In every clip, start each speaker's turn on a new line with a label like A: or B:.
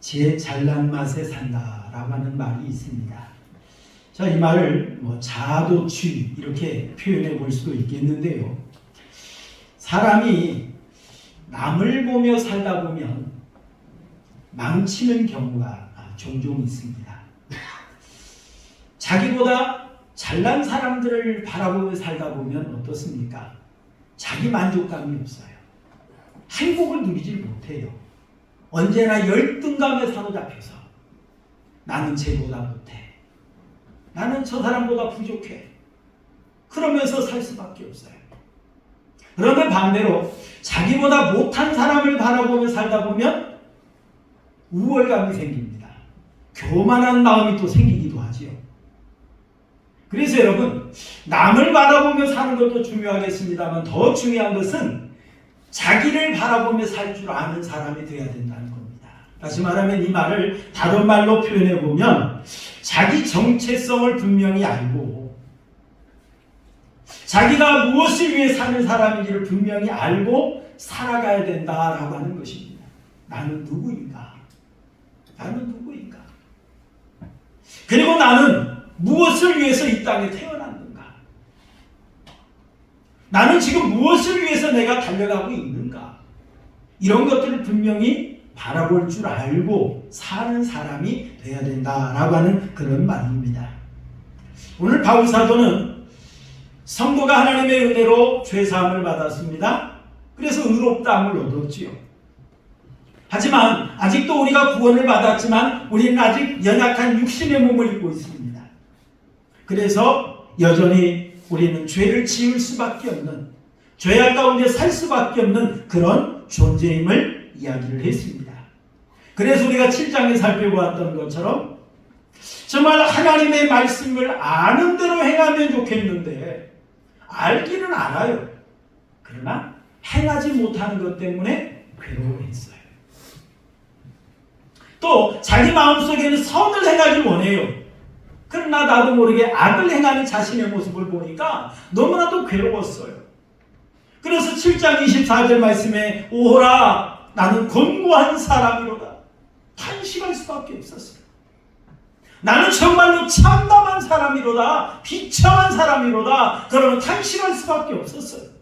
A: 제 잘난 맛에 산다라고 하는 말이 있습니다. 자, 이 말을 자아도취 이렇게 표현해 볼 수도 있겠는데요. 사람이 남을 보며 살다 보면 망치는 경우가 종종 있습니다. 자기보다 잘난 사람들을 바라보며 살다 보면 어떻습니까? 자기 만족감이 없어요. 행복을 누리질 못해요. 언제나 열등감에 사로잡혀서 나는 쟤보다 못해. 나는 저 사람보다 부족해. 그러면서 살 수밖에 없어요. 그런데 반대로 자기보다 못한 사람을 바라보며 살다 보면 우월감이 생깁니다. 교만한 마음이 또 생기기도 하지요. 그래서 여러분, 남을 바라보며 사는 것도 중요하겠습니다만 더 중요한 것은 자기를 바라보며 살 줄 아는 사람이 되어야 된다는 겁니다. 다시 말하면 이 말을 다른 말로 표현해 보면 자기 정체성을 분명히 알고 자기가 무엇을 위해 사는 사람인지를 분명히 알고 살아가야 된다라고 하는 것입니다. 나는 누구인가? 나는 누구인가? 그리고 나는 무엇을 위해서 이 땅에 태어났는가? 나는 지금 무엇을 위해서 내가 달려가고 있는가? 이런 것들을 분명히 바라볼 줄 알고 사는 사람이 되어야 된다라고 하는 그런 말입니다. 오늘 바울 사도는 성도가 하나님의 은혜로 죄사함을 받았습니다. 그래서 의롭다함을 얻었지요. 하지만 아직도 우리가 구원을 받았지만 우리는 아직 연약한 육신의 몸을 입고 있습니다. 그래서 여전히 우리는 죄를 지을 수밖에 없는, 죄악 가운데 살 수밖에 없는 그런 존재임을 이야기를 했습니다. 그래서 우리가 7장에 살펴보았던 것처럼 정말 하나님의 말씀을 아는 대로 행하면 좋겠는데 알기는 알아요. 그러나 행하지 못하는 것 때문에 괴로워했어요. 또 자기 마음속에는 선을 행하기 원해요. 그러나 나도 모르게 악을 행하는 자신의 모습을 보니까 너무나도 괴로웠어요. 그래서 7장 24절 말씀에 오호라 나는 곤고한 사람이로다. 탄식할 수밖에 없었어요. 나는 정말로 참담한 사람이로다. 비참한 사람이로다. 그러면 탄식할 수밖에 없었어요.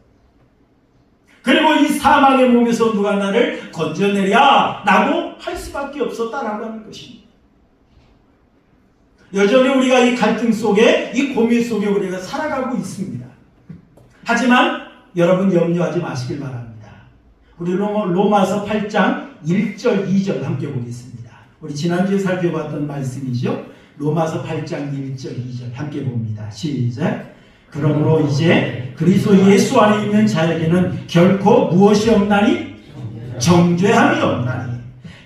A: 그리고 이 사망의 몸에서 누가 나를 건져내랴 라고 할 수밖에 없었다라고 하는 것입니다. 여전히 우리가 이 갈등 속에, 이 고민 속에 우리가 살아가고 있습니다. 하지만 여러분 염려하지 마시길 바랍니다. 우리 로마서 8장 1절 2절 함께 보겠습니다. 우리 지난주에 살펴봤던 말씀이죠. 로마서 8장 1절 2절 함께 봅니다. 시작. 그러므로 이제 그리스도 예수 안에 있는 자에게는 결코 무엇이 없나니? 정죄함이 없나니.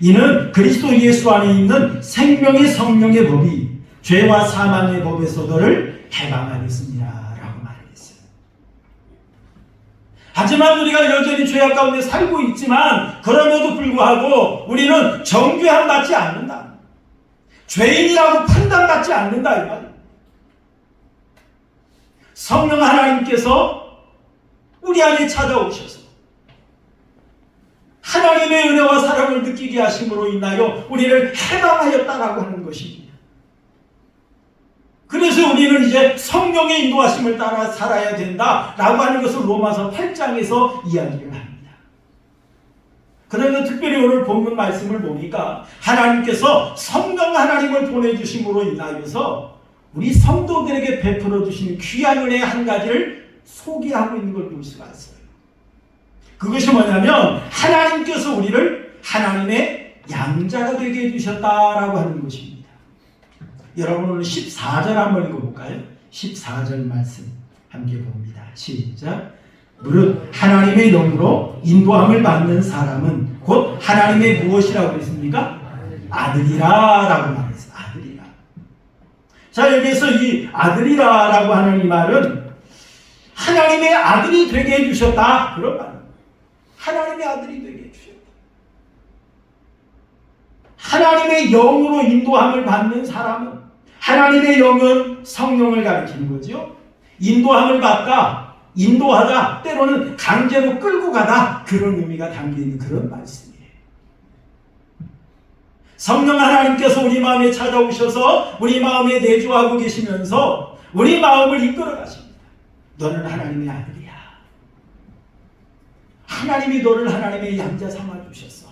A: 이는 그리스도 예수 안에 있는 생명의 성령의 법이 죄와 사망의 법에서 너를 해방하겠습니다 라고 말했어요. 하지만 우리가 여전히 죄악 가운데 살고 있지만 그럼에도 불구하고 우리는 정죄함 받지 않는다. 죄인이라고 판단받지 않는다 이 말이에요. 성령 하나님께서 우리 안에 찾아오셔서 하나님의 은혜와 사랑을 느끼게 하심으로 인하여 우리를 해방하였다라고 하는 것입니다. 그래서 우리는 이제 성령의 인도하심을 따라 살아야 된다라고 하는 것을 로마서 8장에서 이야기를 합니다. 그런데 특별히 오늘 본문 말씀을 보니까 하나님께서 성령 하나님을 보내주심으로 인하여서 우리 성도들에게 베풀어 주신 귀한 은혜의 한 가지를 소개하고 있는 걸 볼 수가 있어요. 그것이 뭐냐면 하나님께서 우리를 하나님의 양자가 되게 해주셨다라고 하는 것입니다. 여러분 오늘 14절 한번 읽어볼까요? 14절 말씀 함께 봅니다. 시작. 무릇 하나님의 영으로 인도함을 받는 사람은 곧 하나님의 무엇이라고 그랬습니까? 아들이라 라고 말했어요. 아들이라. 자, 여기서 이 아들이라 라고 하는 이 말은 하나님의 아들이 되게 해주셨다 그런 말입니다. 하나님의 아들이 되게 해주셨다. 하나님의 영으로 인도함을 받는 사람은, 하나님의 영은 성령을 가리키는 거죠. 인도함을 받다, 인도하다, 때로는 강제로 끌고 가다, 그런 의미가 담겨있는 그런 말씀이에요. 성령 하나님께서 우리 마음에 찾아오셔서 우리 마음에 내주하고 계시면서 우리 마음을 이끌어 가십니다. 너는 하나님의 아들이야. 하나님이 너를 하나님의 양자 삼아 주셨어.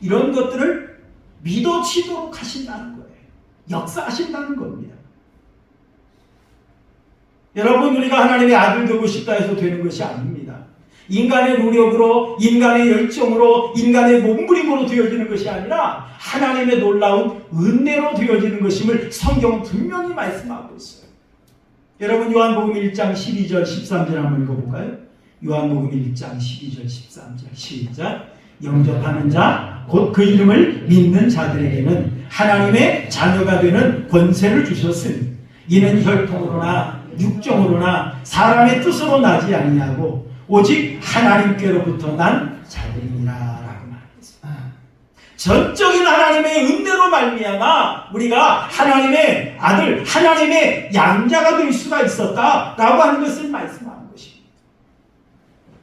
A: 이런 것들을 믿어지도록 하신다는 거예요. 역사하신다는 겁니다. 여러분, 우리가 하나님의 아들 되고 싶다 해서 되는 것이 아닙니다. 인간의 노력으로, 인간의 열정으로, 인간의 몸부림으로 되어지는 것이 아니라 하나님의 놀라운 은혜로 되어지는 것임을 성경은 분명히 말씀하고 있어요. 여러분, 요한복음 1장 12절 13절 한번 읽어볼까요? 요한복음 1장 12절 13절 시작. 영접하는 자, 곧 그 이름을 믿는 자들에게는 하나님의 자녀가 되는 권세를 주셨으니 이는 혈통으로나 육정으로나 사람의 뜻으로 나지 아니하고 오직 하나님께로부터 난 자들이니라 라고 말했습니다. 전적인 하나님의 은혜로 말미암아 우리가 하나님의 아들, 하나님의 양자가 될 수가 있었다라고 하는 것을 말씀하는 것입니다.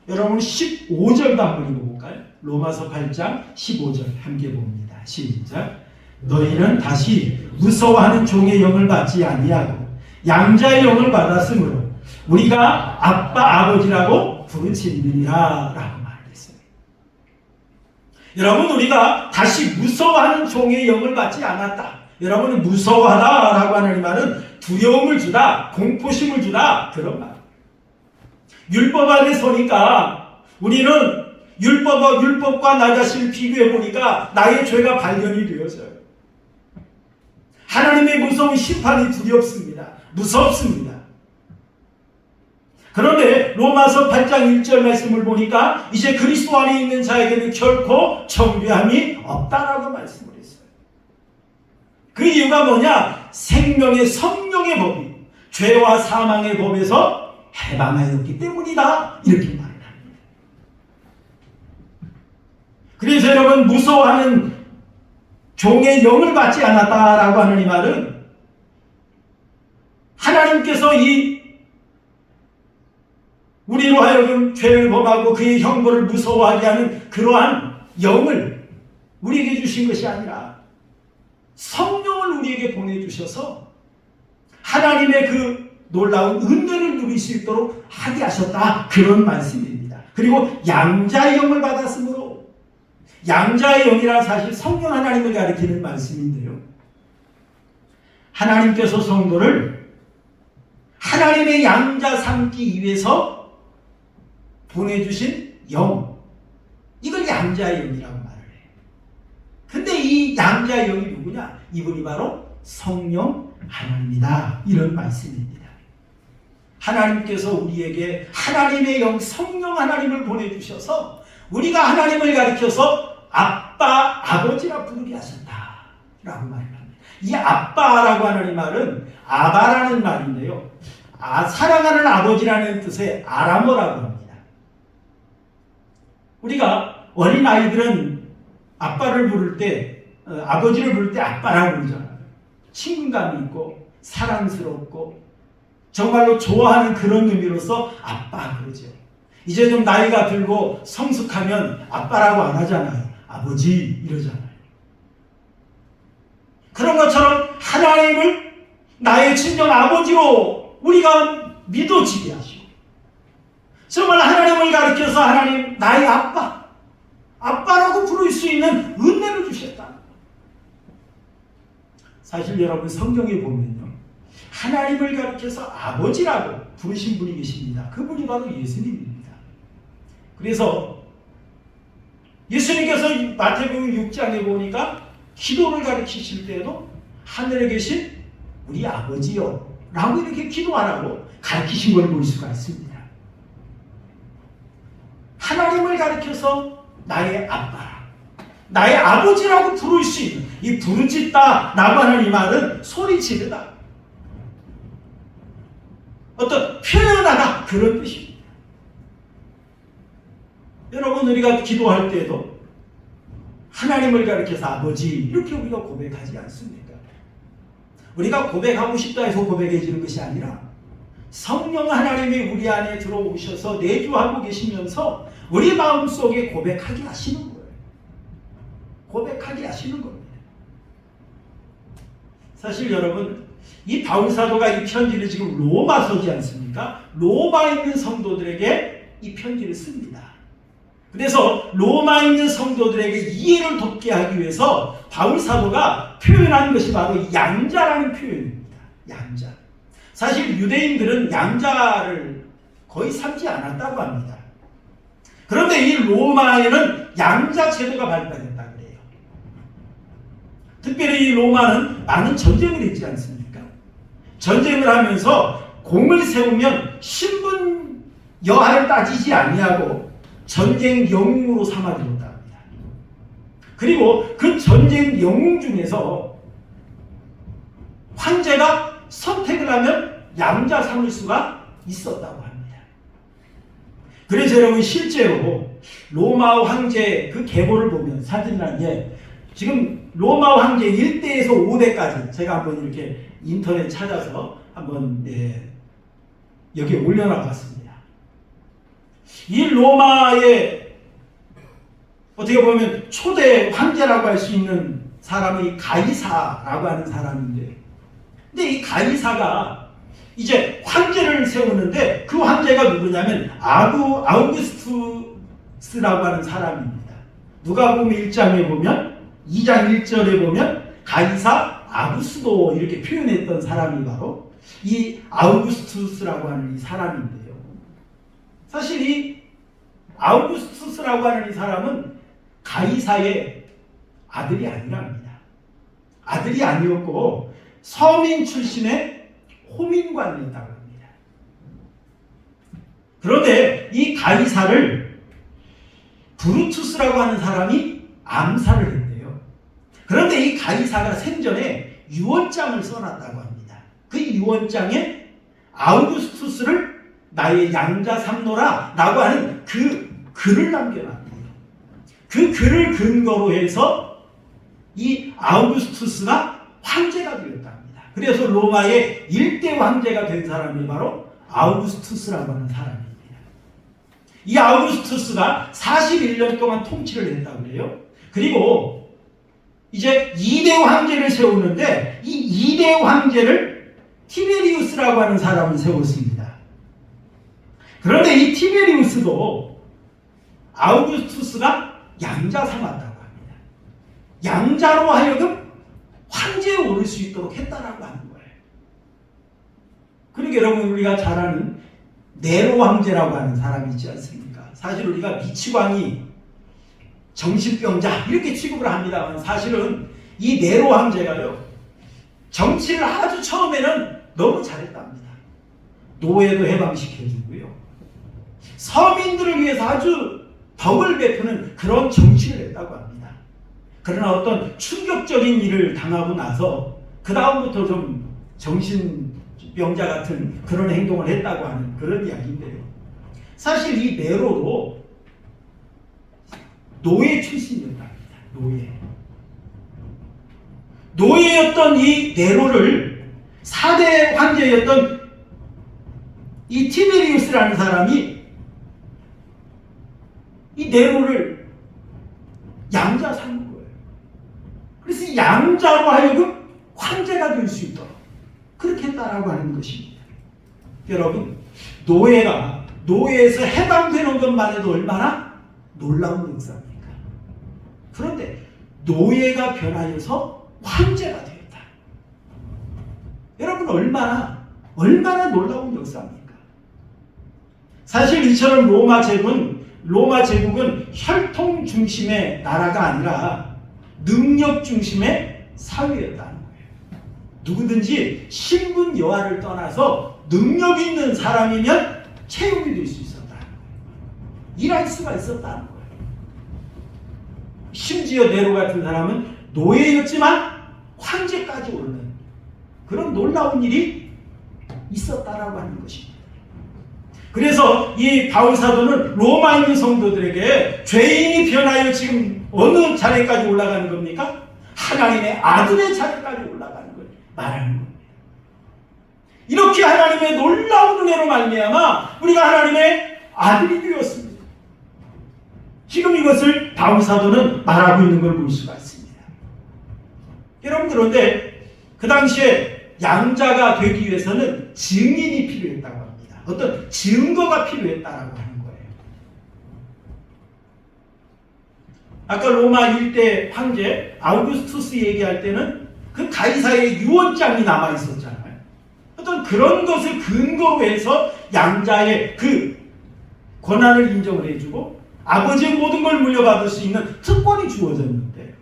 A: 여러분 15절도 한번 읽어볼까요? 로마서 8장 15절 함께 봅니다. 시작. 너희는 다시 무서워하는 종의 영을 받지 아니하고 양자의 영을 받았으므로 우리가 아빠 아버지라고 부르짖느니라 라고 말했습니다. 여러분, 우리가 다시 무서워하는 종의 영을 받지 않았다. 여러분은 무서워하다라고 하는 이 말은 두려움을 주다, 공포심을 주다, 그런 말. 율법 안에 서니까 우리는 율법과 나 자신을 비교해 보니까 나의 죄가 발견이 되어져요. 하나님의 무서운 심판이 두렵습니다. 무섭습니다. 그런데 로마서 8장 1절 말씀을 보니까 이제 그리스도 안에 있는 자에게는 결코 정죄함이 없다라고 말씀을 했어요. 그 이유가 뭐냐? 생명의 성령의 법이 죄와 사망의 법에서 해방하였기 때문이다. 이렇게 말을 합니다. 그래서 여러분, 무서워하는 종의 영을 받지 않았다라고 하는 이 말은 하나님께서 우리로 하여금 죄를 범하고 그의 형벌을 무서워하게 하는 그러한 영을 우리에게 주신 것이 아니라 성령을 우리에게 보내주셔서 하나님의 그 놀라운 은혜를 누릴 수 있도록 하게 하셨다. 그런 말씀입니다. 그리고 양자의 영을 받았으므로, 양자의 영이란 사실 성령 하나님을 가리키는 말씀인데요. 하나님께서 성도를 하나님의 양자 삼기 위해서 보내주신 영, 이걸 양자의 영이라고 말을 해요. 근데 이 양자의 영이 누구냐? 이분이 바로 성령 하나님이다. 이런 말씀입니다. 하나님께서 우리에게 하나님의 영, 성령 하나님을 보내주셔서 우리가 하나님을 가리켜서 아빠, 아버지라 부르게 하셨다라고 말을 합니다. 이 아빠라고 하는 이 말은 아바라는 말인데요. 사랑하는 아버지라는 뜻의 아람어라고 합니다. 우리가 어린 아이들은 아빠를 부를 때, 아버지를 부를 때 아빠라고 부르잖아요. 친근감이 있고 사랑스럽고 정말로 좋아하는 그런 의미로서 아빠 그러죠. 이제 좀 나이가 들고 성숙하면 아빠라고 안 하잖아요. 아버지 이러잖아요. 그런 것처럼 하나님을 나의 친정 아버지로 우리가 믿어지게 하시고, 정말 하나님을 가리켜서 하나님 나의 아빠라고 부를 수 있는 은혜를 주셨다. 사실 여러분 성경에 보면요, 하나님을 가리켜서 아버지라고 부르신 분이 계십니다. 그분이 바로 예수님입니다. 그래서 예수님께서 마태복음 6장에 보니까 기도를 가르치실 때에도 하늘에 계신 우리 아버지요 라고 이렇게 기도하라고 가르치신 걸 볼 수가 있습니다. 하나님을 가리켜서 나의 아빠라, 나의 아버지라고 부를 수 있는, 이 부르짖다 라고 하는 이 말은 소리 지르다, 어떤 표현하다, 그런 뜻입니다. 여러분, 우리가 기도할 때도 하나님을 가리켜서 아버지 이렇게 우리가 고백하지 않습니까? 우리가 고백하고 싶다 해서 고백해지는 것이 아니라 성령 하나님이 우리 안에 들어오셔서 내주하고 계시면서 우리 마음속에 고백하게 하시는 거예요. 고백하게 하시는 겁니다. 사실 여러분, 이 바울 사도가 이 편지를 지금 로마서지 않습니까? 로마에 있는 성도들에게 이 편지를 씁니다. 그래서 로마에 있는 성도들에게 이해를 돕게 하기 위해서 바울 사도가 표현한 것이 바로 양자라는 표현입니다. 양자. 사실 유대인들은 양자를 거의 삼지 않았다고 합니다. 그런데 이 로마에는 양자 제도가 발달했다 그래요. 특별히 이 로마는 많은 전쟁을 했지 않습니까? 전쟁을 하면서 공을 세우면 신분 여하를 따지지 아니하고 전쟁 영웅으로 삼아들었다 합니다. 그리고 그 전쟁 영웅 중에서 황제가 선택을 하면 양자 삼을 수가 있었다고 합니다. 그래서 여러분, 실제로 로마 황제 그 계보를 보면 사진란에 지금 로마 황제 1대에서 5대까지 제가 한번 이렇게 인터넷 찾아서 한번 여기에 올려놔봤습니다. 이 로마의 어떻게 보면 초대 황제라고 할 수 있는 사람이 가이사라고 하는 사람인데, 근데 이 가이사가 이제 황제를 세우는데 그 황제가 누구냐면 아우구스투스라고 하는 사람입니다. 누가복음 1장에 보면 2장 1절에 보면 가이사 아구스도 이렇게 표현했던 사람이 바로 이 아우구스투스라고 하는 이 사람인데요. 사실 이 아우구스투스라고 하는 이 사람은 가이사의 아들이 아니랍니다. 아들이 아니었고 서민 출신의 호민관이었다고 합니다. 그런데 이 가이사를 브루투스라고 하는 사람이 암살을 했대요. 그런데 이 가이사가 생전에 유언장을 써놨다고 합니다. 그 유언장에 아우구스투스를 나의 양자 삼노라 라고 하는 그 글을 남겨놨대요. 그 글을 근거로 해서 이 아우구스투스가 황제가 되었다 합니다. 그래서 로마의 1대 황제가 된 사람이 바로 아우구스투스라고 하는 사람입니다. 이 아우구스투스가 41년 동안 통치를 했다고 그래요. 그리고 이제 2대 황제를 세우는데 이 2대 황제를 티베리우스라고 하는 사람을 세웠습니다. 그런데 이 티베리우스도 아우구스투스가 양자 삼았다고 합니다. 양자로 하여금 황제에 오를 수 있도록 했다라고 하는 거예요. 그러니까 여러분, 우리가 잘 아는 네로 황제라고 하는 사람이 있지 않습니까? 사실 우리가 미치광이 정신병자 이렇게 취급을 합니다만, 사실은 이 네로 황제가요, 정치를 아주 처음에는 너무 잘했답니다. 노예도 해방시켜주고요, 서민들을 위해서 아주 덕을 베푸는 그런 정치를 했다고 합니다. 그러나 어떤 충격적인 일을 당하고 나서 그 다음부터 좀 정신병자 같은 그런 행동을 했다고 하는 그런 이야기인데요. 사실 이 네로도 노예 출신이었답니다. 노예였던 이 네로를 4대 황제였던 이 티베리우스라는 사람이 이 네로를 양자 삼은 거예요. 그래서 이 양자로 하여금 황제가 될 수 있도록 그렇게 했다라고 하는 것입니다. 여러분, 노예에서 해방되는 것만 해도 얼마나 놀라운 역사입니까? 그런데 노예가 변하여서 황제가 되었다. 여러분, 얼마나 놀라운 역사입니까? 사실 이처럼 로마 제국은 혈통 중심의 나라가 아니라 능력 중심의 사회였다는 거예요. 누구든지 신분 여하를 떠나서 능력 있는 사람이면 채용이 될 수 있었다는 거예요. 일할 수가 있었다는 거예요. 심지어 네로 같은 사람은 노예였지만 황제까지 오르는 그런 놀라운 일이 있었다라고 하는 것입니다. 그래서 이 바울 사도는 로마에 있는 성도들에게 죄인이 변하여 지금 어느 자리까지 올라가는 겁니까? 하나님의 아들의 자리까지 올라가는 걸 말하는 겁니다. 이렇게 하나님의 놀라운 은혜로 말미암아 우리가 하나님의 아들이 되었습니다. 지금 이것을 바울 사도는 말하고 있는 걸 볼 수가 있습니다. 여러분, 그런데 그 당시에 양자가 되기 위해서는 증인이 필요했다고 합니다. 어떤 증거가 필요했다라고 하는 거예요. 아까 로마 1대 황제 아우구스투스 얘기할 때는 그 가이사의 유언장이 남아 있었잖아요. 어떤 그런 것을 근거로 해서 양자의 그 권한을 인정을 해주고 아버지의 모든 걸 물려받을 수 있는 특권이 주어졌는데,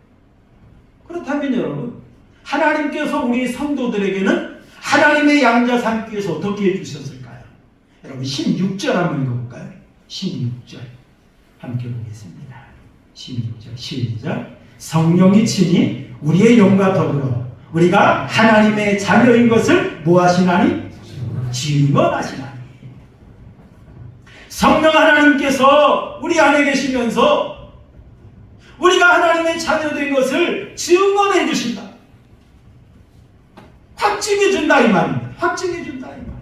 A: 그렇다면 여러분, 하나님께서 우리 성도들에게는 하나님의 양자 삼기 위해서 어떻게 해주셨을까요? 여러분 16절 한번 읽어볼까요? 16절 함께 보겠습니다. 16절 시작. 성령이 친히 우리의 영과 더불어 우리가 하나님의 자녀인 것을 뭐 하시나니? 증언하시나니. 성령 하나님께서 우리 안에 계시면서 우리가 하나님의 자녀된 것을 증언해 주신다. 확증해 준다 이 말입니다. 확증해 준다 이 말입니다.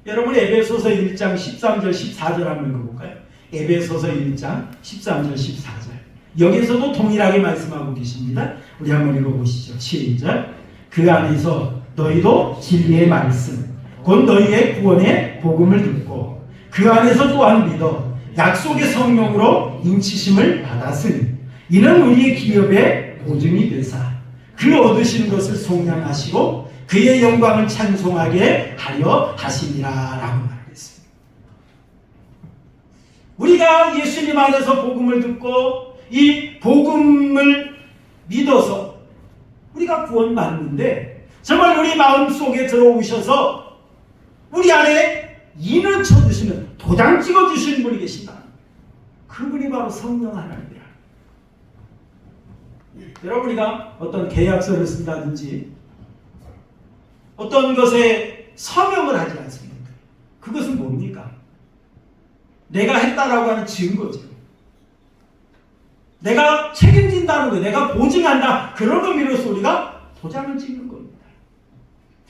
A: 여러분 에베소서 1장 13절 14절 한번 읽어볼까요? 에베소서 1장 13절 14절. 여기서도 동일하게 말씀하고 계십니다. 우리 한번 읽어보시죠. 시작. 그 안에서 너희도 진리의 말씀 곧 너희의 구원의 복음을 듣고 그 안에서 또한 믿어 약속의 성령으로 인치심을 받았으니 이는 우리의 기업의 보증이 되사 그 얻으신 것을 속량하시고 그의 영광을 찬송하게 하려 하심이라 라고 말했습니다. 우리가 예수님 안에서 복음을 듣고 이 복음을 믿어서 우리가 구원받는데 정말 우리 마음속에 들어오셔서 우리 안에 인을 쳐주시는, 도장 찍어주시는 분이 계신다. 그분이 바로 성령 하나님이라. 여러분, 우리가 어떤 계약서를 쓴다든지 어떤 것에 서명을 하지 않습니까? 그것은 뭡니까? 내가 했다라고 하는 증거죠. 내가 책임진다는 거예요. 내가 보증한다. 그런 의미로서 우리가 도장을 찍는 겁니다.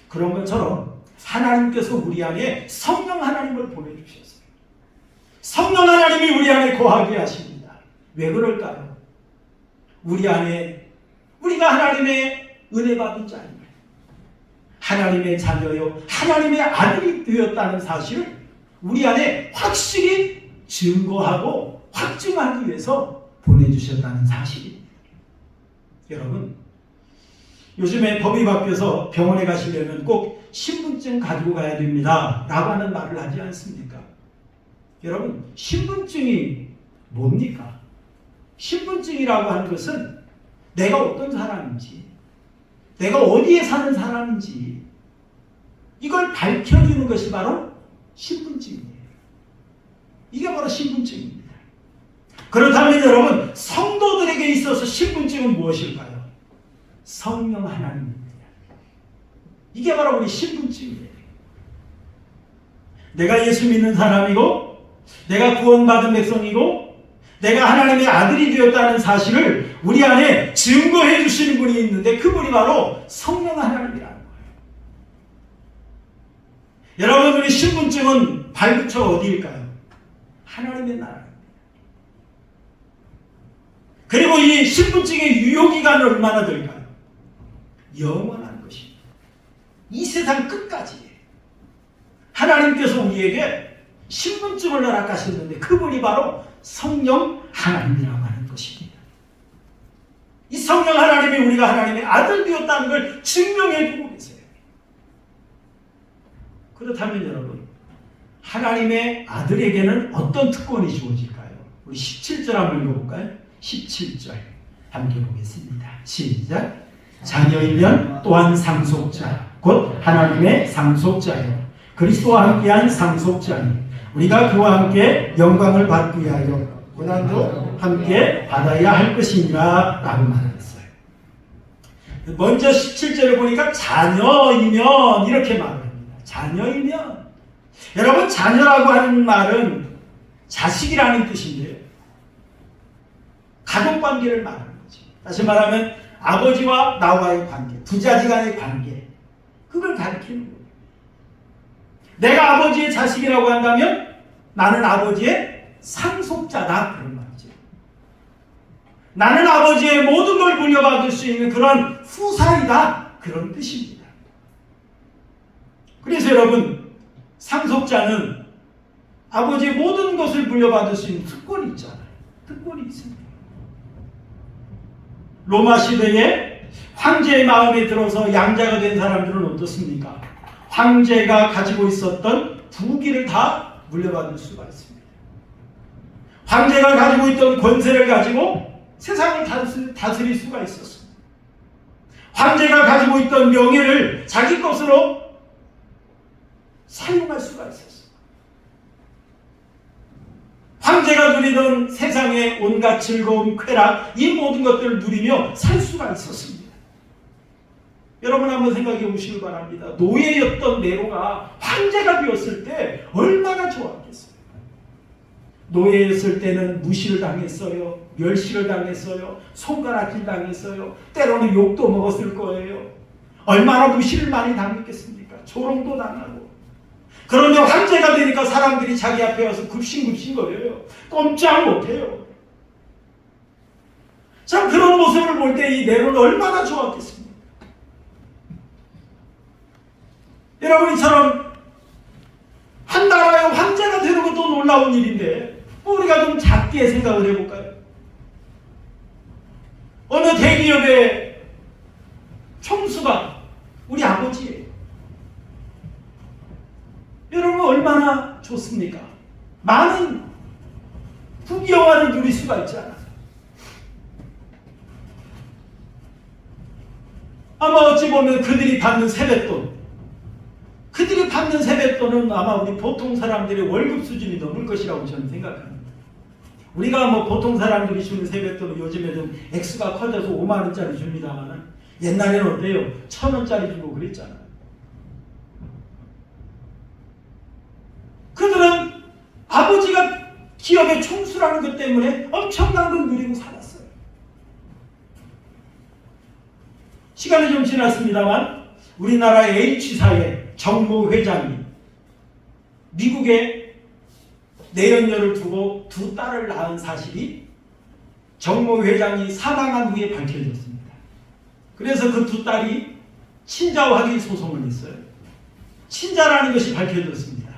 A: 그런 것처럼 하나님께서 우리 안에 성령 하나님을 보내주셨어요. 성령 하나님이 우리 안에 거하게 하십니다. 왜 그럴까요? 우리 안에 우리가 하나님의 은혜 받은 자입니다. 하나님의 자녀요, 하나님의 아들이 되었다는 사실을 우리 안에 확실히 증거하고 확증하기 위해서 보내주셨다는 사실입니다. 여러분, 요즘에 법이 바뀌어서 병원에 가시려면 꼭 신분증 가지고 가야 됩니다 라고 하는 말을 하지 않습니까? 여러분, 신분증이 뭡니까? 신분증이라고 하는 것은 내가 어떤 사람인지, 내가 어디에 사는 사람인지 이걸 밝혀주는 것이 바로 신분증이에요. 이게 바로 신분증입니다. 그렇다면 여러분, 성도들에게 있어서 신분증은 무엇일까요? 성령 하나님입니다. 이게 바로 우리 신분증이에요. 내가 예수 믿는 사람이고 내가 구원받은 백성이고 내가 하나님의 아들이 되었다는 사실을 우리 안에 증거해 주시는 분이 있는데 그분이 바로 성령 하나님이라는 거예요. 여러분, 우리 신분증은 발급처가 어디일까요? 하나님의 나라입니다. 그리고 이 신분증의 유효기간은 얼마나 될까요? 영원한 것입니다. 이 세상 끝까지 하나님께서 우리에게 신분증을 허락하셨는데 그분이 바로 성령 하나님이라고 하는 것입니다. 이 성령 하나님이 우리가 하나님의 아들 되었다는 걸 증명해 주고 계세요. 그렇다면 여러분, 하나님의 아들에게는 어떤 특권이 주어질까요? 우리 17절 한번 읽어볼까요? 17절 함께 보겠습니다. 시작. 자녀이면 또한 상속자 곧 하나님의 상속자요 그리스도와 함께한 상속자니 우리가 그와 함께 영광을 받기 위하여 고난도 함께 받아야 할 것이니라 라고 말했어요. 먼저 17절을 보니까 자녀이면 이렇게 말합니다. 자녀이면, 여러분, 자녀라고 하는 말은 자식이라는 뜻인데요, 가족관계를 말하는 거죠. 다시 말하면 아버지와 나와의 관계, 부자지간의 관계, 그걸 가리키는 거예요. 내가 아버지의 자식이라고 한다면 나는 아버지의 상속자다, 그런 말이죠. 나는 아버지의 모든 걸 물려받을 수 있는 그런 후사이다. 그런 뜻입니다. 그래서 여러분, 상속자는 아버지의 모든 것을 물려받을 수 있는 특권이 있잖아요. 특권이 있습니다. 로마 시대에 황제의 마음에 들어서 양자가 된 사람들은 어떻습니까? 황제가 가지고 있었던 부귀를 다 물려받을 수가 있습니다. 황제가 가지고 있던 권세를 가지고 세상을 다스릴 수가 있었습니다. 황제가 가지고 있던 명예를 자기 것으로 사용할 수가 있었습니다. 황제가 누리던 세상의 온갖 즐거움, 쾌락, 이 모든 것들을 누리며 살 수가 있었습니다. 여러분 한번 생각해 보시기 바랍니다. 노예였던 네로가 황제가 되었을 때 얼마나 좋았겠어요. 노예였을 때는 무시를 당했어요. 멸시를 당했어요. 손가락질 당했어요. 때로는 욕도 먹었을 거예요. 얼마나 무시를 많이 당했겠습니까? 조롱도 당하고. 그런데 황제가 되니까 사람들이 자기 앞에 와서 굽신굽신거려요. 꼼짝 못해요. 참 그런 모습을 볼 때 이 네로는 얼마나 좋았겠습니까? 여러분, 이처럼 한 나라의 황제가 되는 것도 놀라운 일인데 우리가 좀 작게 생각을 해볼까요? 어느 대기업의 총수가 우리 아버지예요. 여러분 얼마나 좋습니까? 많은 부귀영화를 누릴 수가 있잖아요. 아마 어찌 보면 그들이 받는 세뱃돈, 그들이 받는 세뱃돈은 아마 우리 보통 사람들의 월급 수준이 넘을 것이라고 저는 생각합니다. 우리가 뭐 보통 사람들이 주는 세뱃돈은 요즘에 좀 액수가 커져서 5만 원짜리 줍니다만 옛날에는 어때요? 1,000원짜리 주고 그랬잖아요. 그들은 아버지가 기업의 총수라는 것 때문에 엄청난 걸 누리고 살았어요. 시간이 좀 지났습니다만 우리나라의 H사의 정모 회장이 미국에 내연녀를 두고 두 딸을 낳은 사실이 정모 회장이 사망한 후에 밝혀졌습니다. 그래서 그 두 딸이 친자 확인 소송을 냈어요. 친자라는 것이 밝혀졌습니다.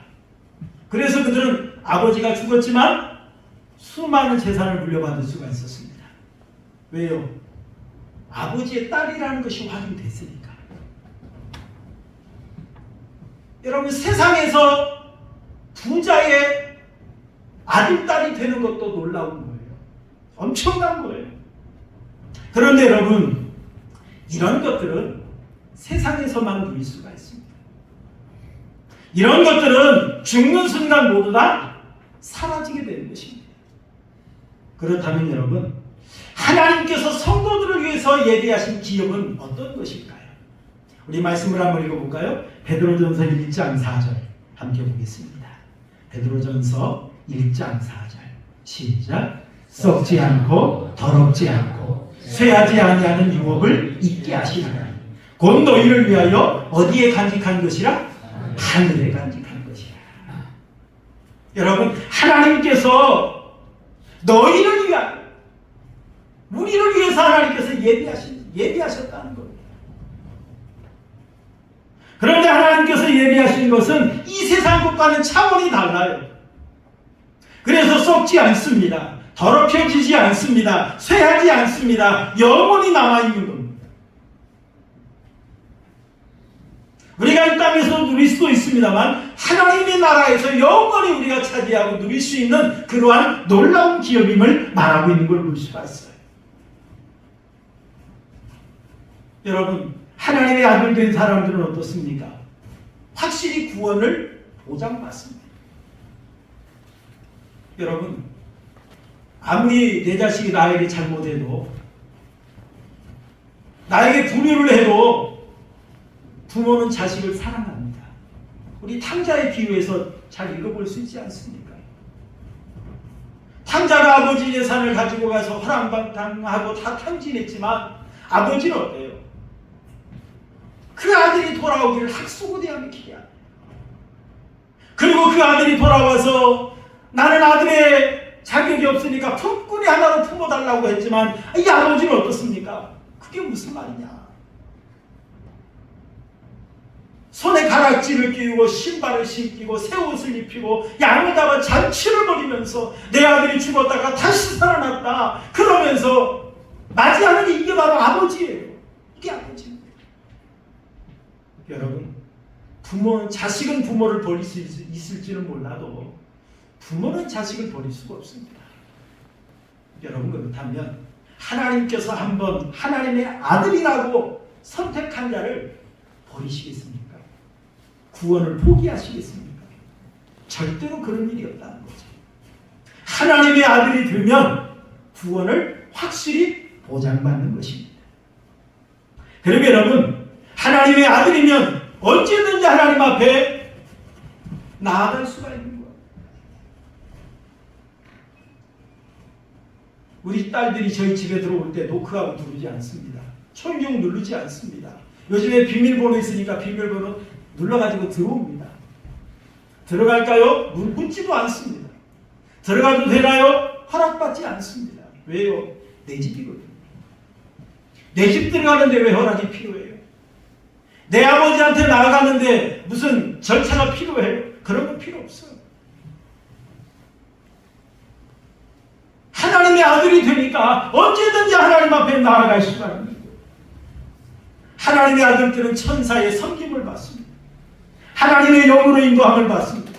A: 그래서 그들은 아버지가 죽었지만 수많은 재산을 물려받을 수가 있었습니다. 왜요? 아버지의 딸이라는 것이 확인됐으니까. 여러분, 세상에서 부자의 아들, 딸이 되는 것도 놀라운 거예요. 엄청난 거예요. 그런데 여러분, 이런 것들은 세상에서만 누릴 수가 있습니다. 이런 것들은 죽는 순간 모두 다 사라지게 되는 것입니다. 그렇다면 여러분, 하나님께서 성도들을 위해서 예비하신 기업은 어떤 것일까요? 우리 말씀을 한번 읽어볼까요? 베드로전서 1장 4절 함께 보겠습니다. 베드로전서 1장 4절 시작. 썩지 않고 더럽지 않고 쇠하지 아니하는 유업을 잊게 하시나니 곧 너희를 위하여 어디에 간직한 것이라? 하늘에 간직한 것이라. 여러분, 하나님께서 너희를 위하여, 우리를 위해서 하나님께서 예비하셨다는 겁니다. 그런데 하나님께서 예비하신 것은 이 세상 것과는 차원이 달라요. 그래서 썩지 않습니다. 더럽혀지지 않습니다. 쇠하지 않습니다. 영원히 남아있는 겁니다. 우리가 이 땅에서 누릴 수도 있습니다만 하나님의 나라에서 영원히 우리가 차지하고 누릴 수 있는 그러한 놀라운 기업임을 말하고 있는 걸 볼 수가 있어요. 여러분, 하나님의 아들 된 사람들은 어떻습니까? 확실히 구원을 보장받습니다. 여러분, 아무리 내 자식이 나에게 잘못해도, 나에게 불효를 해도 부모는 자식을 사랑합니다. 우리 탕자의 비유에서 잘 읽어볼 수 있지 않습니까? 탕자가 아버지 재산을 가지고 가서 허랑방탕하고 다 탕진했지만 아버지는 어때요? 그 아들이 돌아오기를 학수고대하며 기대합니다. 그리고 그 아들이 돌아와서 나는 아들의 자격이 없으니까 품꾼이 하나로 품어달라고 했지만 이 아버지는 어떻습니까? 그게 무슨 말이냐? 손에 가락지를 끼우고 신발을 신기고 새 옷을 입히고 양에다가 잔치를 벌이면서 내 아들이 죽었다가 다시 살아났다 그러면서 맞이하는 게 이게 바로 아버지예요. 이게 아버지입니다. 여러분, 자식은 부모를 버릴 수 있을지는 몰라도 부모는 자식을 버릴 수가 없습니다. 여러분, 그렇다면 하나님께서 한번 하나님의 아들이라고 선택한 자를 버리시겠습니까? 구원을 포기하시겠습니까? 절대로 그런 일이 없다는 거죠. 하나님의 아들이 되면 구원을 확실히 보장받는 것입니다. 그러면 여러분, 하나님의 아들이면 언제든지 하나님 앞에 나아갈 수가 있는 거예요. 우리 딸들이 저희 집에 들어올 때 노크하고 누르지 않습니다. 초인종 누르지 않습니다. 요즘에 비밀번호 있으니까 비밀번호 눌러가지고 들어옵니다. 들어갈까요? 묻지도 않습니다. 들어가도 되나요? 허락받지 않습니다. 왜요? 내 집이거든요. 내 집 들어가는데 왜 허락이 필요해요? 내 아버지한테 나아가는데 무슨 절차가 필요해요? 그런 거 필요 없어요. 하나님의 아들이 되니까 언제든지 하나님 앞에 나아갈 수가 있는 거예요. 하나님의 아들들은 천사의 섬김을 받습니다. 하나님의 영으로 인도함을 받습니다.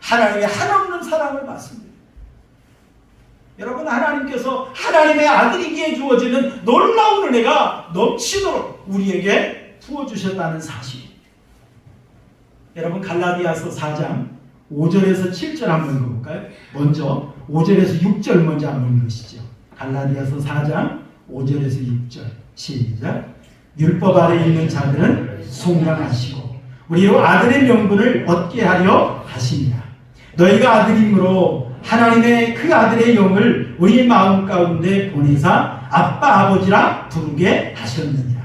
A: 하나님의 한없는 사랑을 받습니다. 여러분, 하나님께서 하나님의 아들이기에 주어지는 놀라운 은혜가 넘치도록 우리에게 부어주셨다는 사실. 여러분, 갈라디아서 4장 5절에서 7절 한번 읽어볼까요? 먼저 5절에서 6절 먼저 한번 읽으시죠. 갈라디아서 4장 5절에서 6절 시작. 율법 아래 있는 자들은 속량하시고 우리로 아들의 명분을 얻게 하려 하십니다. 너희가 아들이므로 하나님의 그 아들의 영을 우리 마음 가운데 보내사 아빠 아버지라 부르게 하셨느니라.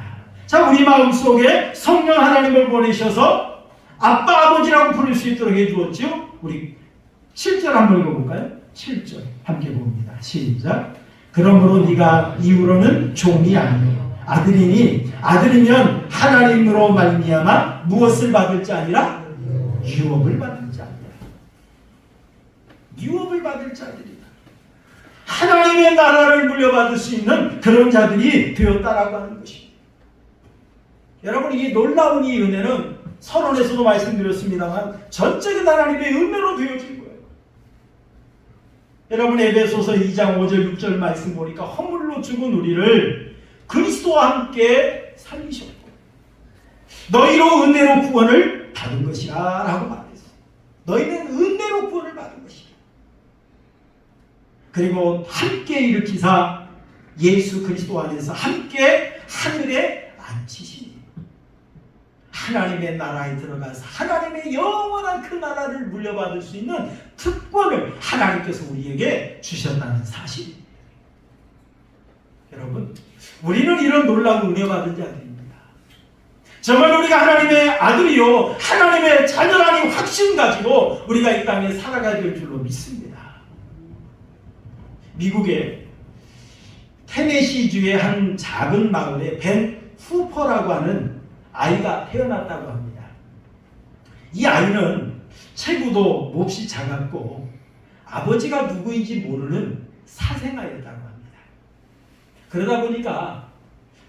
A: 자, 우리 마음 속에 성령 하나님을 보내셔서 아빠 아버지라고 부를 수 있도록 해주었죠. 우리 7절 한번 읽어볼까요? 7절 함께 봅니다. 시작. 그러므로 네가 이후로는 종이 아니요 아들이니 아들이면 하나님으로 말미암아 무엇을 받을 자 아니라 유업을 받을 자 아니라 유업을 받을 자들이다. 하나님의 나라를 물려받을 수 있는 그런 자들이 되었다라고 하는 것입니다. 여러분, 이 놀라운 이 은혜는 서론에서도 말씀드렸습니다만 전적인 하나님의 은혜로 되어진 거예요. 여러분, 에베소서 2장 5절 6절 말씀 보니까 허물로 죽은 우리를 그리스도와 함께 살리셨고 너희로 은혜로 구원을 받은 것이라 라고 말했어요. 너희는 은혜로 구원을 받은 것이다. 그리고 함께 일으키사 예수 그리스도 안에서 함께 하늘에 앉히시니 하나님의 나라에 들어가서 하나님의 영원한 그 나라를 물려받을 수 있는 특권을 하나님께서 우리에게 주셨다는 사실입니다. 여러분, 우리는 이런 놀라운 은혜 받은 자들입니다. 정말 우리가 하나님의 아들이요 하나님의 자녀라는 확신 가지고 우리가 이 땅에 살아가야 될 줄로 믿습니다. 미국의 테네시주의 한 작은 마을에 벤 후퍼라고 하는 아이가 태어났다고 합니다. 이 아이는 체구도 몹시 작았고 아버지가 누구인지 모르는 사생아였다고 합니다. 그러다 보니까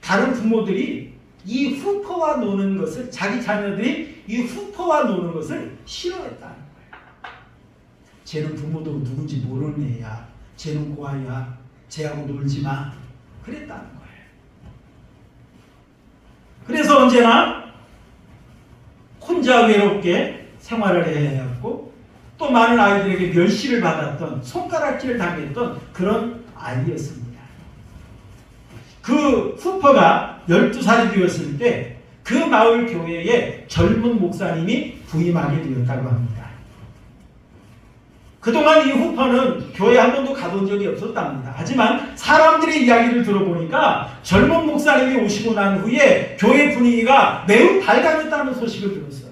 A: 다른 부모들이 이 후퍼와 노는 것을, 자기 자녀들이 이 후퍼와 노는 것을 싫어했다는 거예요. 쟤는 부모도 누군지 모르는 애야. 쟤는 고아야. 쟤하고 놀지 마. 그랬다는 거예요. 그래서 언제나 혼자 외롭게 생활을 해야 했고 또 많은 아이들에게 멸시를 받았던, 손가락질을 당했던 그런 아이였습니다. 그 후퍼가 12살이 되었을 때 그 마을 교회에 젊은 목사님이 부임하게 되었다고 합니다. 그동안 이 후퍼는 교회 한 번도 가본 적이 없었답니다. 하지만 사람들의 이야기를 들어보니까 젊은 목사님이 오시고 난 후에 교회 분위기가 매우 밝아졌다는 소식을 들었어요.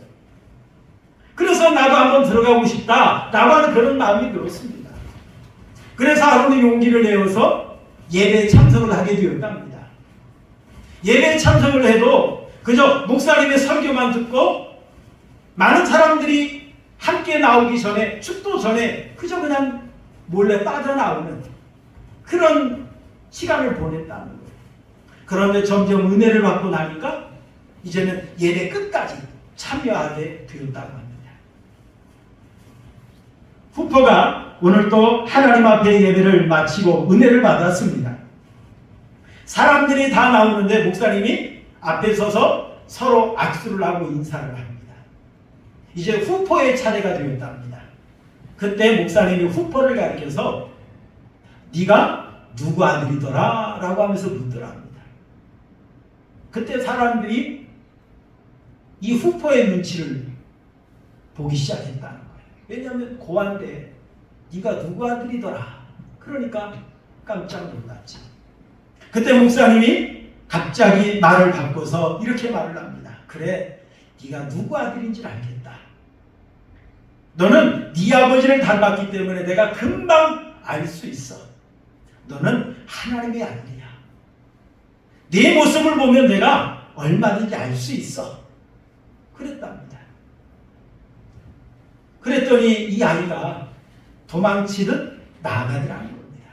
A: 그래서 나도 한번 들어가고 싶다 라고 하는 그런 마음이 들었습니다. 그래서 아론이 용기를 내어서 예배에 참석을 하게 되었답니다. 예배에 참석을 해도 그저 목사님의 설교만 듣고 많은 사람들이 함께 나오기 전에, 축도 전에 그저 그냥 몰래 빠져나오는 그런 시간을 보냈다는 거예요. 그런데 점점 은혜를 받고 나니까 이제는 예배 끝까지 참여하게 되었다고 합니다. 후퍼가 오늘 또 하나님 앞에 예배를 마치고 은혜를 받았습니다. 사람들이 다 나오는데 목사님이 앞에 서서 서로 악수를 하고 인사를 합니다. 이제 후퍼의 차례가 되었답니다. 그때 목사님이 후퍼를 가리켜서 네가 누구 아들이더라? 라고 하면서 묻더랍니다. 그때 사람들이 이 후퍼의 눈치를 보기 시작했다는 거예요. 왜냐하면 고한데 네가 누구 아들이더라? 그러니까 깜짝 놀랐지. 그때 목사님이 갑자기 말을 바꿔서 이렇게 말을 합니다. 그래, 네가 누구 아들인지 알겠다. 너는 네 아버지를 닮았기 때문에 내가 금방 알 수 있어. 너는 하나님의 아들이야. 네 모습을 보면 내가 얼마든지 알 수 있어. 그랬답니다. 그랬더니 이 아이가 도망치듯 나가더라는 겁니다.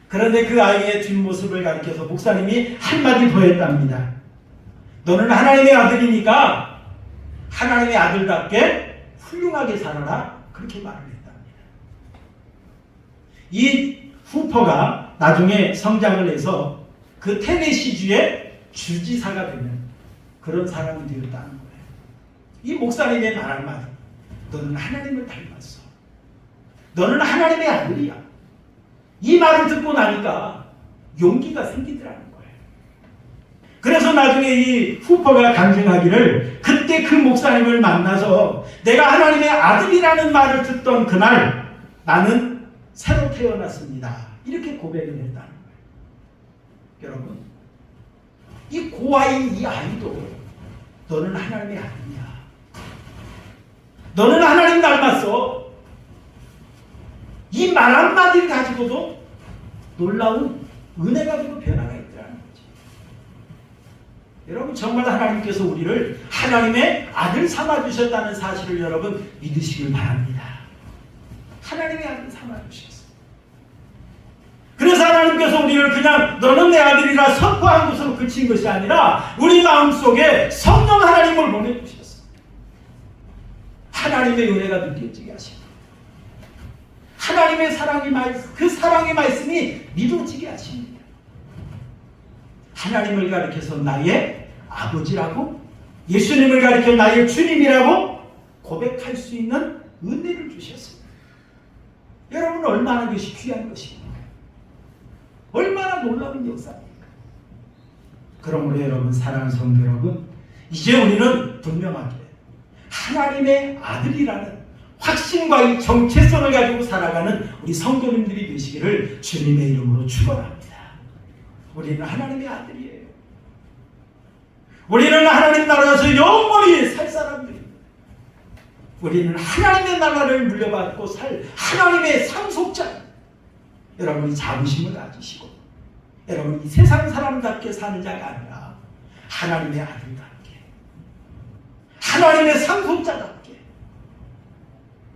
A: 그런데 그 아이의 뒷모습을 가리켜서 목사님이 한마디 더 했답니다. 너는 하나님의 아들이니까 하나님의 아들답게 훌륭하게 살아라. 그렇게 말을 했답니다. 이 후퍼가 나중에 성장을 해서 그 테네시주의 주지사가 되는 그런 사람이 되었다는 거예요. 이 목사님의 말 한마디. 너는 하나님을 닮았어. 너는 하나님의 아들이야. 이 말을 듣고 나니까 용기가 생기더라는 거예요. 그래서 나중에 이 후퍼가 간증하기를 그때 그 목사님을 만나서 내가 하나님의 아들이라는 말을 듣던 그날 나는 새로 태어났습니다. 이렇게 고백을 했다는 거예요. 여러분, 이 고아인 이 아이도 너는 하나님의 아들이야. 너는 하나님 닮았어. 이 말 한마디를 가지고도 놀라운 은혜가 되고 변화가 있더라는 거죠. 여러분, 정말 하나님께서 우리를 하나님의 아들 삼아주셨다는 사실을 여러분 믿으시길 바랍니다. 하나님의 아들 삼아주셨어요. 그래서 하나님께서 우리를 그냥 너는 내 아들이라 선포한 것으로 그친 것이 아니라 우리 마음속에 성령 하나님을 보내주셨어요. 하나님의 은혜가 느껴지게 하시고 하나님의 사랑이 그 사랑의 말씀이 믿어지게 하십니다. 하나님을 가리켜서 나의 아버지라고, 예수님을 가리켜 나의 주님이라고 고백할 수 있는 은혜를 주셨습니다. 여러분, 얼마나 그것이 귀한 것입니까? 얼마나 놀라운 역사입니까? 그러므로 여러분, 사랑하는 성도 여러분, 이제 우리는 분명하게 하나님의 아들이라는 확신과 이 정체성을 가지고 살아가는 우리 성도님들이 되시기를 주님의 이름으로 축원합니다. 우리는 하나님의 아들이에요. 우리는 하나님 나라에서 영원히 살 사람들입니다. 우리는 하나님의 나라를 물려받고 살 하나님의 상속자. 여러분이 자부심을 가지시고 여러분 이 세상 사람답게 사는 자가 아니라 하나님의 아들답게, 하나님의 상속자답게,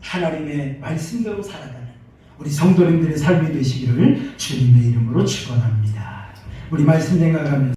A: 하나님의 말씀대로 살아가는 우리 성도님들의 삶이 되시기를 주님의 이름으로 축원합니다. 우리 말씀 생각하면서